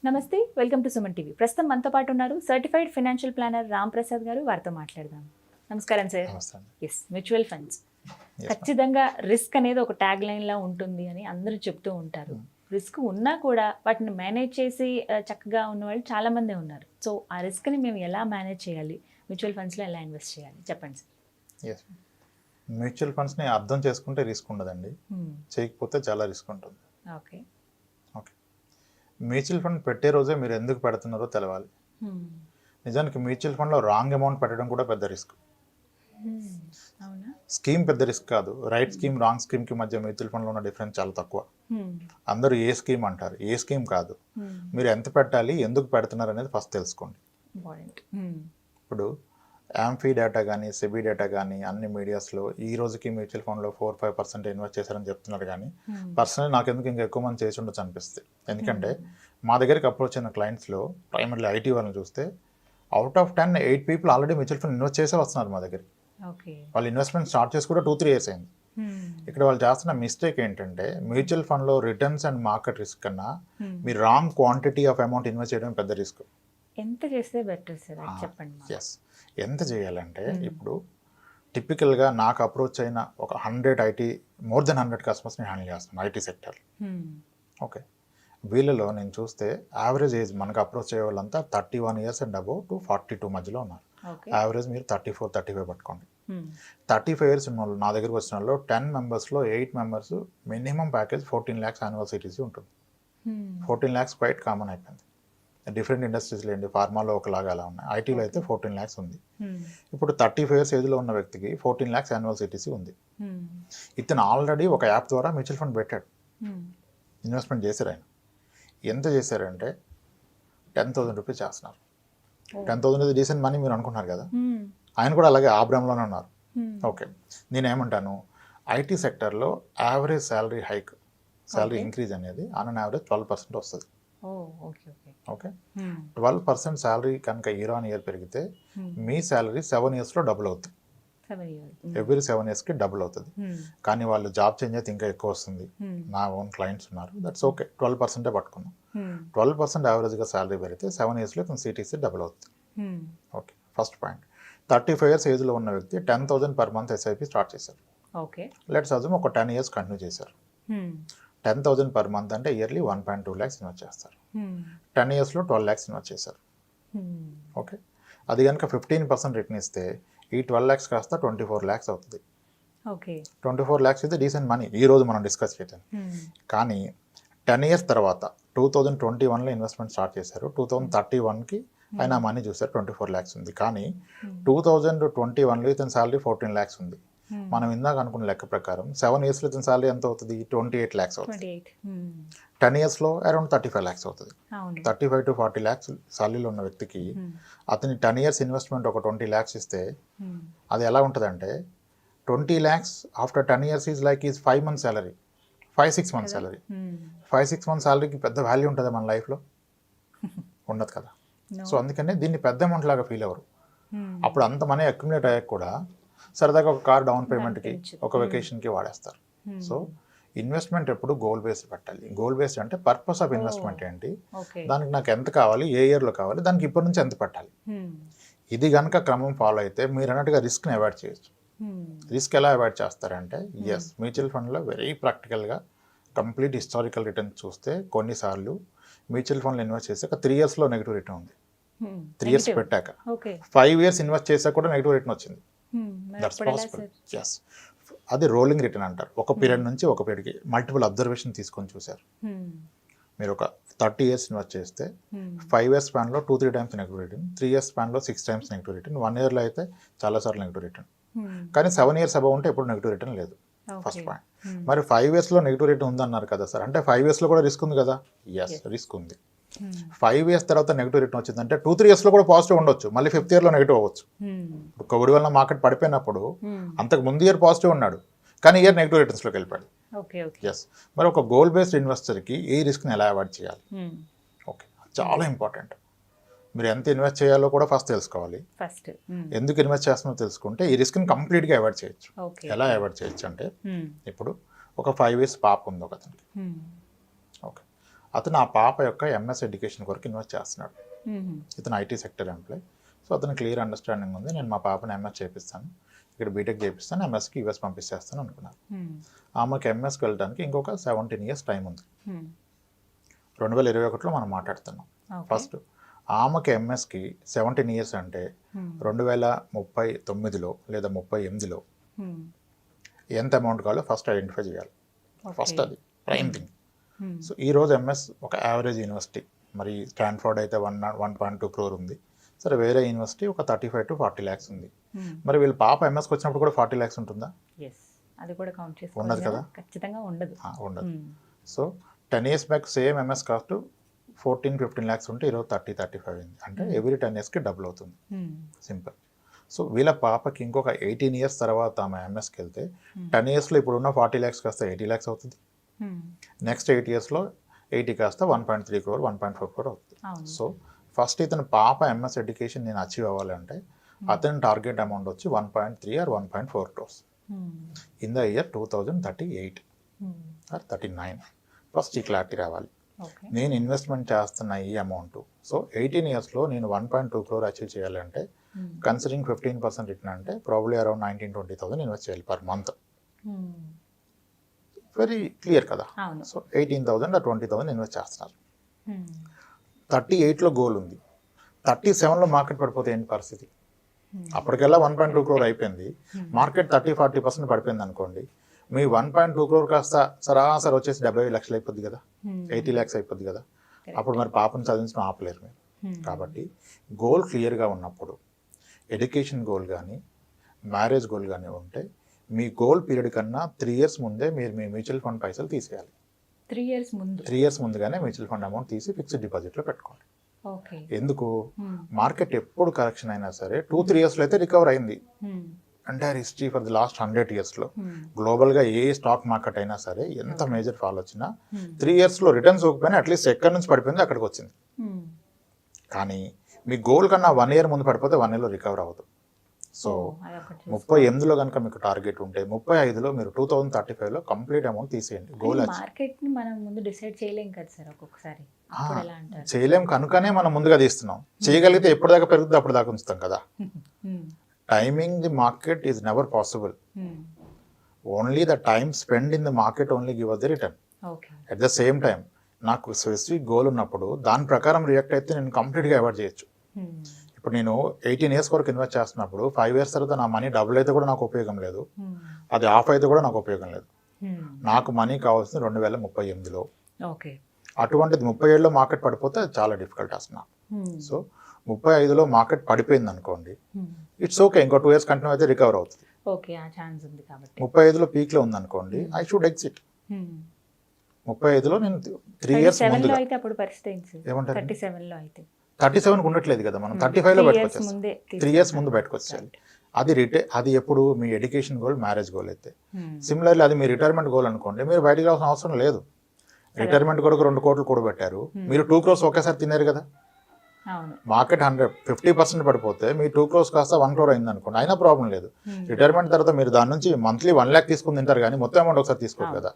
నమస్తే, welcome to Suman TV. ప్రస్తుతం మనతో పాటు ఉన్నారు సర్టిఫైడ్ ఫైనాన్షియల్ ప్లానర్ ప్రసాద్ గారు. వారితో మాట్లాడదాం. నమస్కారం సార్. ఎస్, మ్యూచువల్ ఫండ్స్ ఖచ్చితంగా రిస్క్ అనేది ఒక ట్యాగ్ లైన్ లా ఉంటుంది అని అందరూ చెప్తూ ఉంటారు. రిస్క్ ఉన్నా కూడా వాటిని మేనేజ్ చేసి చక్కగా ఉన్న వాళ్ళు చాలా మందే ఉన్నారు. సో ఆ రిస్క్ని మేము ఎలా మేనేజ్ చేయాలి, మ్యూచువల్ ఫండ్స్లో ఎలా ఇన్వెస్ట్ చేయాలి చెప్పండి సార్. మ్యూచువల్ ఫండ్స్ని అర్థం చేసుకుంటే రిస్క్ ఉండదండి, చేయకపోతే చాలా రిస్క్ ఉంటుంది. ఓకే ఓకే మ్యూచువల్ ఫండ్ పెట్టే రోజే మీరు ఎందుకు పెడుతున్నారో తెలవాలి. నిజానికి మ్యూచువల్ ఫండ్లో రాంగ్ అమౌంట్ పెట్టడం కూడా పెద్ద రిస్క్. స్కీమ్ పెద్ద రిస్క్ కాదు, రైట్ స్కీమ్ రాంగ్ స్కీమ్కి మధ్య మ్యూచువల్ ఫండ్లో ఉన్న డిఫరెన్స్ చాలా తక్కువ. అందరూ ఏ స్కీమ్ అంటారు, ఏ స్కీమ్ కాదు. మీరు ఎంత పెట్టాలి, ఎందుకు పెడుతున్నారు అనేది ఫస్ట్ తెలుసుకోండి. ఇప్పుడు యాంఫీ డేటా కానీ సెబీ డేటా కానీ అన్ని మీడియాస్లో ఈ రోజుకి మ్యూచువల్ ఫండ్లో 4-5% ఇన్వెస్ట్ చేశారని చెప్తున్నారు. కానీ పర్సనల్ నాకు ఎందుకు ఇంకా ఎక్కువ మంది చేసి ఉండొచ్చు అనిపిస్తుంది. ఎందుకంటే మా దగ్గరికి అప్రోచ్ అయిన క్లయింట్స్లో ప్రైమర్లీ ఐటీ వాళ్ళని చూస్తే out of 10 8 people already mutual fund invest చేసే వస్తున్నారు మా దగ్గరికి. వాళ్ళు ఇన్వెస్ట్మెంట్ స్టార్ట్ చేసి కూడా 2-3 years అయింది. ఇక్కడ వాళ్ళు చేస్తున్న మిస్టేక్ ఏంటంటే మ్యూచువల్ ఫండ్లో రిటర్న్స్ అండ్ మార్కెట్ రిస్క్ కన్నా మీరు wrong quantity of amount invest చేయడం పెద్ద రిస్క్. ఎంత చేస్తే బెటర్ సార్ చెప్పండి. ఎస్, ఎంత చేయాలంటే ఇప్పుడు టిపికల్గా నాకు అప్రోచ్ అయిన ఒక 100 మోర్ దెన్ 100 కస్టమర్స్ని హ్యాండిల్ చేస్తున్నాను ఐటీ సెక్టర్. ఓకే, వీళ్ళలో నేను చూస్తే యావరేజ్ ఏజ్ మనకు అప్రోచ్ అయ్యే వాళ్ళంతా 31 years అండ్ అబోవ్ టు 42 మధ్యలో ఉన్నారు. యావరేజ్ మీరు 34-35 పట్టుకోండి. 35 years ఉన్న వాళ్ళు నా దగ్గరకు వచ్చిన వాళ్ళు 10 members-లో 8 members minimum package 14 lakhs annual CTC ఉంటుంది. 14 lakhs క్వైట్ కామన్ అయిపోయింది. డిఫరెంట్ ఇండస్ట్రీస్లో ఏంటి, ఫార్మాలో ఒకలాగా అలా ఉన్నాయి, ఐటీలో అయితే 14 lakhs ఉంది. ఇప్పుడు 35 years ఏజ్లో ఉన్న వ్యక్తికి 14 lakhs యాన్యువల్ సిటీసీ ఉంది. ఇతను ఆల్రెడీ ఒక యాప్ ద్వారా మ్యూచువల్ ఫండ్ పెట్టాడు, ఇన్వెస్ట్మెంట్ చేశారు. ఆయన ఎంత చేశారంటే 10,000 రూపీస్ చేస్తున్నారు. 10,000 ఇది డీసెంట్ మనీ మీరు అనుకుంటున్నారు కదా, ఆయన కూడా అలాగే ఆబ్రామ్లోనే ఉన్నారు. ఓకే, నేనేమంటాను, ఐటీ సెక్టర్లో average salary hike, salary increase అనేది ఆన్ అన్ యావరేజ్ 12% వస్తుంది. ఓకే, 12% శాలరీ కనుక ఇయర్ ఆన్ ఇయర్ పెరిగితే మీ శాలరీ 7 yearsలో డబుల్ అవుతుంది. ఎవ్రీ 7 yearsకి డబుల్ అవుతుంది. కానీ వాళ్ళు జాబ్ చేంజ్ అయితే ఇంకా ఎక్కువ వస్తుంది. నా ఓన్ క్లయింట్స్ ఉన్నారు, దట్స్ ఓకే, 12% పట్టుకున్నాం. 12% యావరేజ్గా శాలరీ పెరిగితే 7 yearsలో ఇతను సిటీసీ డబుల్ అవుతుంది. Okay, first point. 35 years ఏజ్లో ఉన్న వ్యక్తి 10,000 per month ఎస్ఐపి స్టార్ట్ చేశారు. ఓకే, లెట్స్ అజ్యూమ్ ఒక 10 years కంటిన్యూ చేశారు. 10,000 per month అంటే ఇయర్లీ 1.2 lakhs ఇన్వెస్ట్ చేస్తారు. 10 yearsలో 12 lakhs ఇన్వెస్ట్ చేశారు. ఓకే, అది కనుక 15% రిటర్న్ ఇస్తే ఈ 12 lakhs కాస్త 24 lakhs అవుతుంది. ఓకే, 24 lakhs అయితే డీసెంట్ మనీ ఈ రోజు మనం డిస్కస్ చేద్దాం. కానీ 10 years తర్వాత 2021లో ఇన్వెస్ట్మెంట్ స్టార్ట్ చేశారు. 2031కి ఆయన మనీ చూసారు, 24 lakhs ఉంది. కానీ 2021లో ఇతని శాలరీ 14 lakhs ఉంది. మనం ఇందాక అనుకున్న లెక్క ప్రకారం 7 yearsలో ఇతని శాలరీ ఎంత అవుతుంది, 28 lakhs అవుతుంది. 10 yearsలో అరౌండ్ 35 lakhs అవుతుంది. 35 to 40 lakhs శాలరీలో ఉన్న వ్యక్తికి అతని 10 years ఇన్వెస్ట్మెంట్ ఒక 20 lakhs ఇస్తే అది ఎలా ఉంటుందంటే 20 lakhs after 10 years is like is 5 months salary, 5-6 months salary. 5-6 months శాలరీకి పెద్ద వాల్యూ ఉంటుంది మన లైఫ్లో, ఉండదు కదా. సో అందుకనే దీన్ని పెద్ద అమౌంట్ లాగా ఫీల్ అవ్వరు. అప్పుడు అంత మనీ అక్యుములేట్ అయ్యాక కూడా సరదాగా ఒక కార్ డౌన్ పేమెంట్కి, ఒక వెకేషన్కి వాడేస్తారు. సో ఇన్వెస్ట్మెంట్ ఎప్పుడు గోల్ బేస్డ్ పెట్టాలి. గోల్ బేస్డ్ అంటే పర్పస్ ఆఫ్ ఇన్వెస్ట్మెంట్ ఏంటి, దానికి నాకు ఎంత కావాలి, ఏ ఇయర్లో కావాలి, దానికి ఇప్పటి నుంచి ఎంత పెట్టాలి. ఇది కనుక క్రమం ఫాలో అయితే మీరు అన్నట్టుగా రిస్క్ని అవాయిడ్ చేయొచ్చు. రిస్క్ ఎలా అవాయిడ్ చేస్తారంటే ఎస్, మ్యూచువల్ ఫండ్లో వెరీ ప్రాక్టికల్గా కంప్లీట్ హిస్టారికల్ రిటర్న్ చూస్తే కొన్నిసార్లు మ్యూచువల్ ఫండ్లో ఇన్వెస్ట్ చేసాక 3 yearsలో నెగిటివ్ రిటర్న్ ఉంది. 3 years పెట్టాక 5 years ఇన్వెస్ట్ చేసాక కూడా నెగిటివ్ రిటర్న్ వచ్చింది. That's possible. ఎస్, అది రోలింగ్ రిటర్న్ అంటారు. ఒక పీరియడ్ నుంచి ఒక పీరియడ్కి మల్టిపుల్ అబ్జర్వేషన్ తీసుకొని చూశారు. మీరు ఒక 30 years ఇన్వెస్ట్ చేస్తే 5 years స్పాన్లో 2-3 times negative return, 3 years స్పాన్లో 6 times negative return, 1 yearలో అయితే చాలాసార్లు నెగిటివ్ రిటర్న్. కానీ 7 years అబౌవ్ ఉంటే ఎప్పుడు నెగిటివ్ రిటర్న్ లేదు. First point. మరి 5 yearsలో నెగిటివ్ రిటర్న్ ఉందన్నారు కదా సార్, అంటే 5 yearsలో కూడా రిస్క్ ఉంది కదా. ఎస్, రిస్క్ ఉంది. 5 years తర్వాత నెగిటివ్ రిటర్న్ వచ్చిందంటే 2-3 yearsలో కూడా పాజిటివ్ ఉండొచ్చు, మళ్ళీ 5th yearలో నెగిటివ్ అవ్వచ్చు. కోవిడ్ వల్ల మార్కెట్ పడిపోయినప్పుడు అంతకు ముందు ఇయర్ పాజిటివ్ ఉన్నాడు, కానీ ఇయర్ నెగిటివ్ రిటర్న్స్లోకి వెళ్ళిపోయాడు. ఎస్, మరి ఒక గోల్ బేస్డ్ ఇన్వెస్టర్కి ఈ రిస్క్ని ఎలా అవాయిడ్ చేయాలి? ఓకే, చాలా ఇంపార్టెంట్. మీరు ఎంత ఇన్వెస్ట్ చేయాలో కూడా ఫస్ట్ తెలుసుకోవాలి. ఎందుకు ఇన్వెస్ట్ చేస్తున్నారో తెలుసుకుంటే ఈ రిస్క్ని కంప్లీట్గా అవాయిడ్ చేయొచ్చు. ఎలా అవాయిడ్ చేయొచ్చు అంటే ఇప్పుడు ఒక 5 years పాప ఉంది ఒక అతనికి. ఓకే, అతను ఆ పాప యొక్క ఎంఎస్ ఎడ్యుకేషన్ కొరకు ఇన్వెస్ట్ చేస్తున్నాడు. ఇతను ఐటీ సెక్టర్ ఎంప్లాయ్. సో అతను క్లియర్ అండర్స్టాండింగ్ ఉంది, నేను మా పాపని ఎంఎస్ చేపిస్తాను, ఇక్కడ బీటెక్ చేపిస్తాను, ఎంఎస్కి యూఎస్ పంపిస్తాను అనుకున్నారు. ఆమెకి ఎంఎస్కి వెళ్ళడానికి ఇంకొక 17 years టైం ఉంది. 2021లో మనం మాట్లాడుతున్నాం. ఫస్ట్ ఆమెకి ఎంఎస్కి 17 years అంటే 2039లో లేదా 38లో ఎంత అమౌంట్ కావాలో ఫస్ట్ ఐడెంటిఫై చేయాలి. ఫస్ట్ అది ప్రైమ్ థింగ్. సో ఈరోజు ఎంఎస్ ఒక యావరేజ్ యూనివర్సిటీ, మరి స్టాన్ఫోర్డ్ అయితే 1.2 crore ఉంది. సరే, వేరే యూనివర్సిటీ ఒక 35 to 40 lakhs ఉంది. మరి వీళ్ళ పాప ఎంఎస్కి వచ్చినప్పుడు కూడా 40 lakhs ఉంటుందా? అది కూడా కౌంట్ చేసుకోవాలి. ఉండదు కదా, ఖచ్చితంగా ఉండదు. ఉండదు. So 10 years back same MS cost 14-15 lakhs ఉంటే ఈరోజు 30-35 అయింది. అంటే ఎవ్రీ 10 yearsకి డబుల్ అవుతుంది. సింపుల్. సో వీళ్ళ పాపకి ఇంకొక 18 years తర్వాత ఆమె ఎంఎస్కి వెళ్తే 10 yearsలో ఇప్పుడున్న 40 lakhs కాస్త 80 lakhs అవుతుంది. నెక్స్ట్ 8 yearsలో 80 కాస్త 1.3 crore 1.4 crore అవుతుంది. సో ఫస్ట్ ఇతను పాప ఎంఎస్ ఎడ్యుకేషన్ నేను అచీవ్ అవ్వాలంటే అతని టార్గెట్ అమౌంట్ వచ్చి 1.3 or 1.4 crores in the year 2038 or 39. First ఈ క్లారిటీ రావాలి. నేను ఇన్వెస్ట్మెంట్ చేస్తున్న ఈ అమౌంట్, సో 18 yearsలో నేను 1.2 crore అచీవ్ చేయాలంటే కన్సిడరింగ్ 15% రిటర్న్ అంటే ప్రాబ్లీ అరౌండ్ 19,000-20,000 ఇన్వెస్ట్ చేయాలి పర్ మంత్. వెరీ క్లియర్ కదా. సో 18,000 or 20,000 ఇన్వెస్ట్ చేస్తున్నారు. 38లో గోల్ ఉంది, 37లో మార్కెట్ పడిపోతే ఏంటి పరిస్థితి? అప్పటికెల్లా 1.2 crore అయిపోయింది, మార్కెట్ 30-40% పడిపోయింది అనుకోండి, మీ 1.2 crore కాస్త సరాసరి వచ్చేసి 70 lakhs అయిపోద్ది కదా, 80 lakhs అయిపోద్ది కదా. అప్పుడు మరి పాపను చదివించడం ఆపలేరు మీరు. కాబట్టి గోల్ క్లియర్గా ఉన్నప్పుడు, ఎడ్యుకేషన్ గోల్ కానీ మ్యారేజ్ గోల్ కానీ ఉంటే మీ గోల్ పీరియడ్ కన్నా 3 years ముందే మీరు మీ మ్యూచువల్ ఫండ్ పైసలు తీసేయాలి. 3 years ముందుగానే మ్యూచువల్ ఫండ్ అమౌంట్ తీసి ఫిక్స్డ్ డిపాజిట్లో పెట్టుకోండి. ఎందుకు? మార్కెట్ ఎప్పుడు కరెక్షన్ అయినా సరే 2-3 yearsలో అయితే రికవర్ అయింది. Entire history for the last 100 yearsలో గ్లోబల్గా ఏ స్టాక్ మార్కెట్ అయినా సరే ఎంత మేజర్ ఫాల్ వచ్చినా 3 yearsలో రిటర్న్స్ ఇవ్వకపోయినా అట్లీస్ట్ ఎక్కడి నుంచి పడిపోయింది అక్కడికి వచ్చింది. కానీ మీ గోల్ కన్నా 1 year ముందు పడిపోతే 1 yearలో రికవర్ అవ్వదు. సో 38లో కనుక మీకు టార్గెట్ ఉంటే 35లో మీరు 2035లో కంప్లీట్ అమౌంట్ తీసేయండి. గోల్ మార్కెట్ని మనం ముందు డిసైడ్ చేయలేం కదా సార్, ఒక్కొక్కసారి చేయలేం కనుకనే మనం ముందుగా తీస్తున్నాం. చేయగలిగితే ఎప్పుడు దాకా పెరుగుతుంది అప్పుడు దాకా ఉంచుతాం కదా. Timing the market is never possible. Only the time spend in the market only give us the return. At the same time నాకు స్పెసిఫిక్ గోల్ ఉన్నప్పుడు దాని ప్రకారం రియాక్ట్ అయితే నేను కంప్లీట్గా అవాయిడ్ చేయొచ్చు. ఇప్పుడు నేను 18 years వరకు ఇన్వెస్ట్ చేస్తున్నప్పుడు 5 years తర్వాత నా మనీ డబుల్ అయితే కూడా నాకు ఉపయోగం లేదు, అది ఆఫ్ అయితే కూడా నాకు ఉపయోగం లేదు. నాకు మనీ కావాల్సింది 2038లో. అటువంటిది 37లో మార్కెట్ పడిపోతే అది చాలా డిఫికల్ట్ అసలు. సో 35లో మార్కెట్ పడిపోయింది అనుకోండి, ఇట్స్ ఓకే, ఇంకో 2 years కంటిన్యూ అయితే రికవర్ అవుతుంది. 35లో పీక్లో ఉంది అనుకోండి, ఐ షుడ్ ఎగ్జిట్. 35లో నేను 3 years ముందుగా ఏమంటారు 37కి ఉండట్లేదు కదా, మనం 35లో బయటకు వచ్చేస్తాం. 3 years ముందు బయటకు వచ్చేయాలి. అది ఎప్పుడు మీ ఎడ్యుకేషన్ గోల్ మ్యారేజ్ గోల్ అయితే. సిమిలర్లీ అది మీ రిటైర్మెంట్ గోల్ అనుకోండి, మీరు బయటకు రావాల్సిన అవసరం లేదు. రిటైర్మెంట్ కొరకు 2 కోట్లు కూడబెట్టారు, మీరు 2 crores ఒకేసారి తిన్నారు కదా. మార్కెట్ 50% పడిపోతే మీ 2 crores కాస్త 1 crore అయింది అనుకోండి, అయినా ప్రాబ్లం లేదు. రిటైర్మెంట్ తర్వాత మీరు దాని నుంచి మంత్లీ 1 lakh తీసుకుని తింటారు కానీ మొత్తం అమౌంట్ ఒకసారి తీసుకోరు కదా.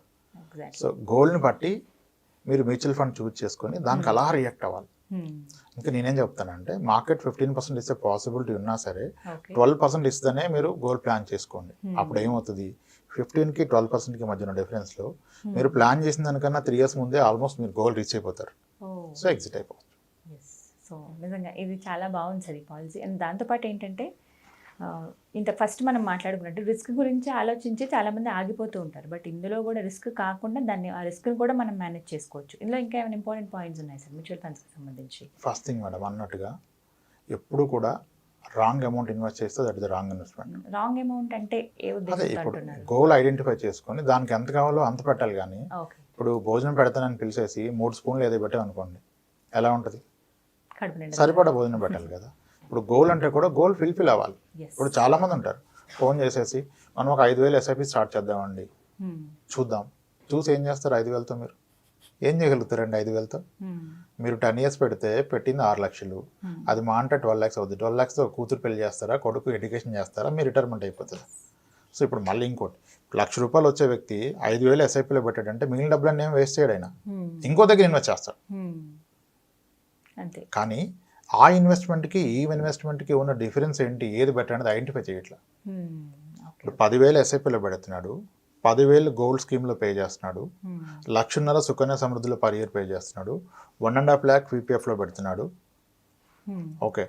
సో గోల్ని బట్టి మీరు మ్యూచువల్ ఫండ్ చూజ్ చేసుకొని దానికి అలా రియాక్ట్ అవ్వాలి. ఇంకా నేనేం చెప్తానంటే మార్కెట్ 15% ఇస్తే పాసిబిలిటీ ఉన్నా సరే 12% ఇస్తేనే మీరు గోల్ ప్లాన్ చేసుకోండి. అప్పుడు ఏమవుతుంది, 15కి 12%కి మధ్యన డిఫరెన్స్లో మీరు ప్లాన్ చేసిన దానికన్నా 3 years ముందే ఆల్మోస్ట్ మీరు గోల్ రీచ్ అయిపోతారు. సో ఎగ్జిట్ అయిపోతారు. సో నిజంగా ఇది చాలా బాగుంది సార్ ఈ పాలసీ. అండ్ దాంతోపాటు ఏంటంటే ఇంత ఫస్ట్ మనం మాట్లాడుకున్నట్టు రిస్క్ గురించి ఆలోచించి చాలామంది ఆగిపోతూ ఉంటారు, బట్ ఇందులో కూడా రిస్క్ కాకుండా ఆ రిస్క్ని కూడా మనం మేనేజ్ చేసుకోవచ్చు. ఇందులో ఇంకా ఏమైనా ఇంపార్టెంట్ పాయింట్స్ ఉన్నాయి సార్ మ్యూచువల్ ఫండ్స్కి సంబంధించి? ఫస్ట్ థింగ్ మేడం అన్నట్టుగా ఎప్పుడు కూడా రాంగ్ అమౌంట్ ఇన్వెస్ట్ చేస్తే that is wrong investment. Wrong amount అంటే ఏ ఉద్దేశంతో అంటున్నారు? గోల్ ఐడెంటిఫై చేసుకొని దానికి ఎంత కావాలో అంత పెట్టాలి. కానీ ఇప్పుడు భోజనం పెడతానని పిలిచేసి 3 spoons ఏదో పెట్టామనుకోండి, ఎలా ఉంటుంది? సరిపడా భోజనం పెట్టాలి కదా. ఇప్పుడు గోల్ అంటే కూడా గోల్ ఫుల్ఫిల్ అవ్వాలి. ఇప్పుడు చాలా మంది ఉంటారు ఫోన్ చేసేసి మనం ఒక 5,000 SIP స్టార్ట్ చేద్దామండి, చూద్దాం. చూసి ఏం చేస్తారు? 5,000తో మీరు ఏం చేయగలుగుతారండి? 5,000తో మీరు 10 years పెడితే పెట్టింది 6 lakhs, అది మా అంటే 12 lakhs అవుతుంది. 12 lakhsతో కూతురు పెళ్లి చేస్తారా, కొడుకు ఎడ్యుకేషన్ చేస్తారా, మీ రిటైర్మెంట్ అయిపోతుంది. సో ఇప్పుడు మళ్ళీ ఇంకోటి ₹1,00,000 వచ్చే వ్యక్తి 5,000 ఎస్ఐపిలో పెట్టాడంటే మిగిలిన డబ్బులన్నీ ఏం వేస్ట్ చేయడు ఆయన, ఇంకో దగ్గర ఇన్వెస్ట్ చేస్తాడు. అంతే. కానీ ఆ ఇన్వెస్ట్మెంట్కి ఈ ఇన్వెస్ట్మెంట్కి ఉన్న డిఫరెన్స్ ఏంటి, ఏది బెటర్ అనేది ఐడెంటిఫై చేయట్లా. ఇప్పుడు 10,000 ఎస్ఐపిలో పెడుతున్నాడు, 10,000 గోల్డ్ స్కీమ్లో పే చేస్తున్నాడు, 1,50,000 సుకన్య సమృద్ధిలో పర్ ఇయర్ పే చేస్తున్నాడు, 1.5 lakh పీపీఎఫ్లో పెడుతున్నాడు, ఓకే,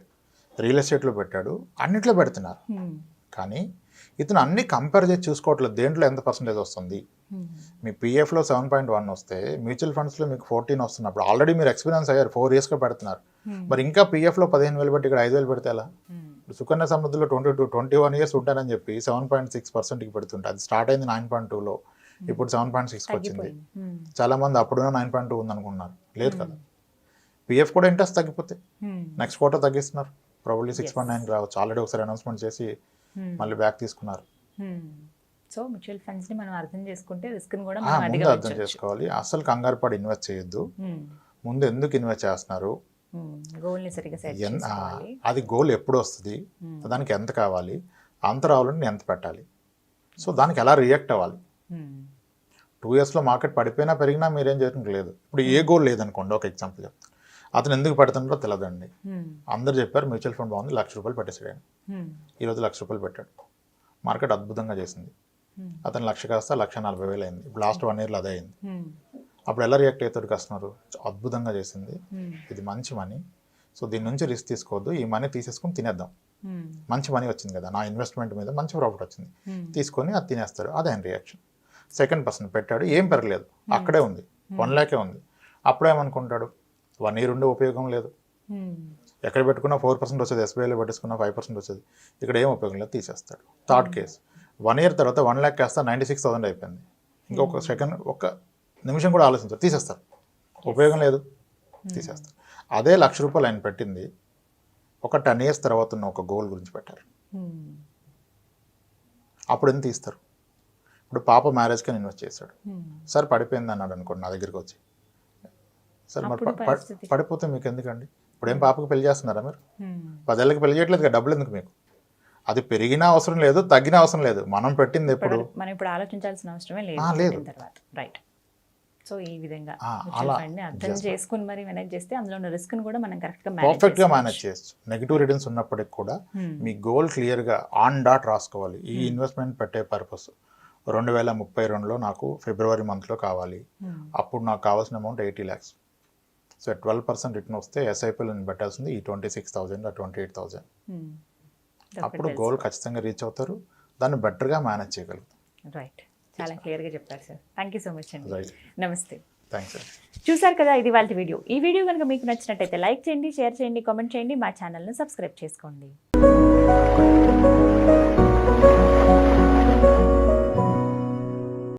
రియల్ ఎస్టేట్లో పెట్టాడు, అన్నిట్లో పెడుతున్నారు. కానీ ఇతను అన్ని కంపేర్ చేసి చూసుకోవట్లేదు దేంట్లో ఎంత పర్సెంటేజ్ వస్తుంది. మీ పీఎఫ్లో 7.1 వస్తే మ్యూచువల్ ఫండ్స్లో మీకు 14 వస్తున్నప్పుడు ఆల్రెడీ మీరు ఎక్స్పీరియన్స్ అయ్యారు, 4 yearsగా పెడుతున్నారు. మరి ఇంకా పీఎఫ్లో 15,000 పెట్టి ఇక్కడ 5,000 పెడితే ఎలా? సుకన్య సమృద్ధిలో 21 years ఉంటానని చెప్పి 7.6%కి పెడుతుంటే అది స్టార్ట్ అయింది 9.2లో, ఇప్పుడు 7.6కి వచ్చింది. చాలా మంది అప్పుడున్న 9.2 ఉందనుకున్నారు, లేదు కదా. పీఎఫ్ కూడా ఇంట్రెస్ట్ తగ్గిపోతే నెక్స్ట్ క్వార్టర్ తగ్గిస్తున్నారు, ప్రాబబ్లీ 6.9 రావచ్చు. ఆల్రెడీ ఒకసారి అనౌన్స్మెంట్ చేసి మళ్ళీ బ్యాక్ తీసుకున్నారు. సో మ్యూచువల్ ఫండ్స్ ని మనం అర్థం చేసుకుంటే రిస్క్ ని కూడా ముందు అర్థం చేసుకోవాలి. అసలు కంగారు పడి ఇన్వెస్ట్ చేయొద్దు. ముందు ఎందుకు ఇన్వెస్ట్ చేస్తున్నారు, గోల్ ని సరిగ్గా సెట్ చేసుకోవాలి. అది గోల్ ఎప్పుడు వస్తుంది, దానికి ఎంత కావాలి, అంత రావాలంటే ఎంత పెట్టాలి, సో దానికి ఎలా రియాక్ట్ అవ్వాలి. 2 yearsలో మార్కెట్ పడిపోయినా పెరిగినా మీరేం చేయడానికి లేదు. ఇప్పుడు ఏ గోల్ లేదనుకోండి, ఒక ఎగ్జాంపుల్ చెప్తాను. అతను ఎందుకు పెడుతున్నారో తెలియదండి, అందరు చెప్పారు మ్యూచువల్ ఫండ్ బాగుంది, ₹1,00,000 పెట్టేసాడు. ఈరోజు ₹1,00,000 పెట్టాడు, మార్కెట్ అద్భుతంగా చేసింది. అతను 1,00,000 కాస్త 1,40,000 అయింది. ఇప్పుడు లాస్ట్ 1 yearలో అదే అయింది. అప్పుడు ఎలా రియాక్ట్ అవుతాడు కస్టమర్, అద్భుతంగా చేసింది, ఇది మంచి మనీ, సో దీని నుంచి రిస్క్ తీసుకోవద్దు, ఈ మనీ తీసేసుకుని తినేద్దాం, మంచి మనీ వచ్చింది కదా, నా ఇన్వెస్ట్మెంట్ మీద మంచి ప్రాఫిట్ వచ్చింది, తీసుకొని అది తినేస్తారు. అదే ఆయన రియాక్షన్. సెకండ్ పర్సన్ పెట్టాడు, ఏం పెరగలేదు, అక్కడే ఉంది, 1 lakh ఉంది. అప్పుడేమనుకుంటాడు, 1 year ఉండే ఉపయోగం లేదు, ఎక్కడ పెట్టుకున్నా 4% వచ్చేది, ఎస్బీఐలో పెట్టేసుకున్నా 5% వచ్చేది, ఇక్కడ ఏం ఉపయోగం లేదు, తీసేస్తాడు. థర్డ్ కేసు, 1 year తర్వాత 1 lakh కాస్త 96,000 అయిపోయింది, ఇంకొక సెకండ్ ఒక్క నిమిషం కూడా ఆలోచించారు, తీసేస్తారు, ఉపయోగం లేదు, తీసేస్తారు. అదే ₹1,00,000 ఆయన పెట్టింది ఒక 10 years తర్వాత ఉన్న ఒక గోల్ గురించి పెట్టారు, అప్పుడు ఎంత తీస్తారు. ఇప్పుడు పాప మ్యారేజ్కి ఇన్వెస్ట్ చేశాడు, సార్ పడిపోయింది అన్నాడు అనుకోండి నా దగ్గరికి వచ్చి, సార్ మరి పడిపోతే మీకు ఎందుకండి, ఇప్పుడు ఏం పాపకి పెళ్లి చేస్తున్నారా మీరు, 10 ఏళ్ళకి పెళ్లి చేయట్లేదు కదా, డబ్బులు ఎందుకు మీకు, అది పెరిగినా అవసరం లేదు, తగ్గినా అవసరం లేదు, మనం పెట్టింది ఎప్పుడు మనం ఇప్పుడు ఆలోచించాల్సిన అవసరమే లేదు తర్వాత. రైట్. సో ఈ విధంగా అర్థం చేసుకుని మరి మేనేజ్ చేస్తే అందులో ఉన్న రిస్క్ కూడా మనం పర్ఫెక్ట్గా మేనేజ్ చేయొచ్చు. నెగిటివ్ రిటర్న్స్ ఉన్నప్పటికి కూడా మీ గోల్ క్లియర్గా ఆన్ డాట్ రాసుకోవాలి. ఈ ఇన్వెస్ట్మెంట్ పెట్టే పర్పస్ 2032లో నాకు ఫిబ్రవరి మంత్లో కావాలి, అప్పుడు నాకు కావాల్సిన అమౌంట్ 80 lakhs. సో 12% రిటర్న్ వస్తే ఎస్ఐపిలో పెట్టాల్సింది ఈ 26,000 28,000. అప్పుడు గోల్ ఖచ్చితంగా రీచ్ అవుతారు, దాన్ని బెటర్గా మేనేజ్ చేయగలుగుతారు. రైట్, చాలా క్లియర్గా చెప్పారు sir. Thank you so much అండి. నమస్తే. థ్యాంక్స్. చూసారు కదా, ఇది వాళ్ళ వీడియో. ఈ వీడియో కనుక మీకు నచ్చినట్టయితే లైక్ చేయండి, షేర్ చేయండి, కామెంట్ చేయండి, మా ఛానల్ని సబ్స్క్రైబ్ చేసుకోండి.